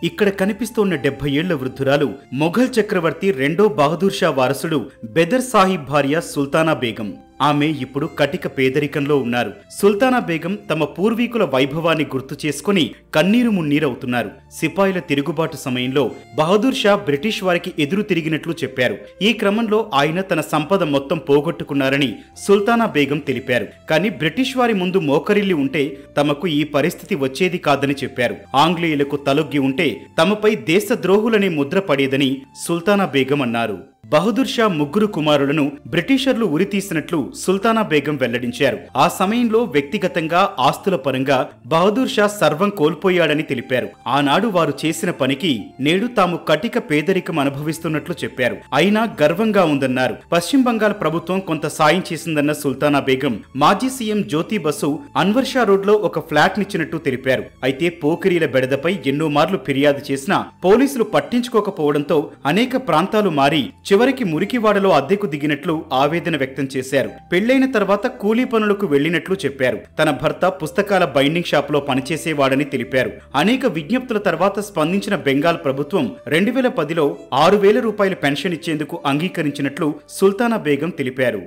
ఇక్కడ కనిపిస్తోన్న 70 ఏళ్ల వృద్ధురాలు మొఘల్ చక్రవర్తి రెండో బహదూర్ షా వారసుడు బెదర్ సాహిబ్ భార్య సుల్తానా బేగం. ఆమె ఇప్పుడు కటిక పేదరికంలో ఉన్నారు. సుల్తానా బేగం తమ పూర్వీకుల వైభవాన్ని గుర్తు చేసుకుని కన్నీరు మున్నీరవుతున్నారు. సిపాయిల తిరుగుబాటు సమయంలో బహదూర్ షా బ్రిటిష్ వారికి ఎదురు తిరిగినట్లు చెప్పారు. ఈ క్రమంలో ఆయన తన సంపద మొత్తం పోగొట్టుకున్నారని సుల్తానా బేగం తెలిపారు. కానీ బ్రిటిష్ వారి ముందు మోకరిల్లి ఉంటే తమకు ఈ పరిస్థితి వచ్చేది కాదని చెప్పారు. ఆంగ్లేయులకు తలొగ్గి ఉంటే తమపై దేశద్రోహులనే ముద్ర పడేదని సుల్తానా బేగం అన్నారు. బహదూర్ షా ముగ్గురు కుమారులను బ్రిటిషర్లు ఉరితీసినట్లు సుల్తానా బేగం వెల్లడించారు. ఆ సమయంలో వ్యక్తిగతంగా ఆస్తుల పరంగా బహదూర్ షా సర్వం కోల్పోయాడని తెలిపారు. ఆనాడు వారు చేసిన పనికి నేడు తాము కటిక పేదరికం అనుభవిస్తున్నట్లు చెప్పారు. అయినా గర్వంగా ఉందన్నారు. పశ్చిమ బంగాల్ ప్రభుత్వం కొంత సాయం చేసిందన్న సుల్తానా బేగం మాజీ సీఎం జ్యోతి బసు అన్వర్ షా రోడ్ లో ఒక ఫ్లాట్ నిచ్చినట్టు తెలిపారు. అయితే పోకిరీల బెడదపై ఎన్నో మార్లు ఫిర్యాదు చేసినా పోలీసులు పట్టించుకోకపోవడంతో అనేక ప్రాంతాలు మారి చివరికి మురికివాడలో అద్దెకు దిగినట్లు ఆవేదన వ్యక్తం చేశారు. పెళ్లైన తర్వాత కూలీ పనులకు వెళ్లినట్లు చెప్పారు. తన భర్త పుస్తకాల బైండింగ్ షాప్ లో పనిచేసేవాడని తెలిపారు. అనేక విజ్ఞప్తుల తర్వాత స్పందించిన బెంగాల్ ప్రభుత్వం 2010లో 6,000 రూపాయల పెన్షన్ ఇచ్చేందుకు అంగీకరించినట్లు సుల్తానా బేగం తెలిపారు.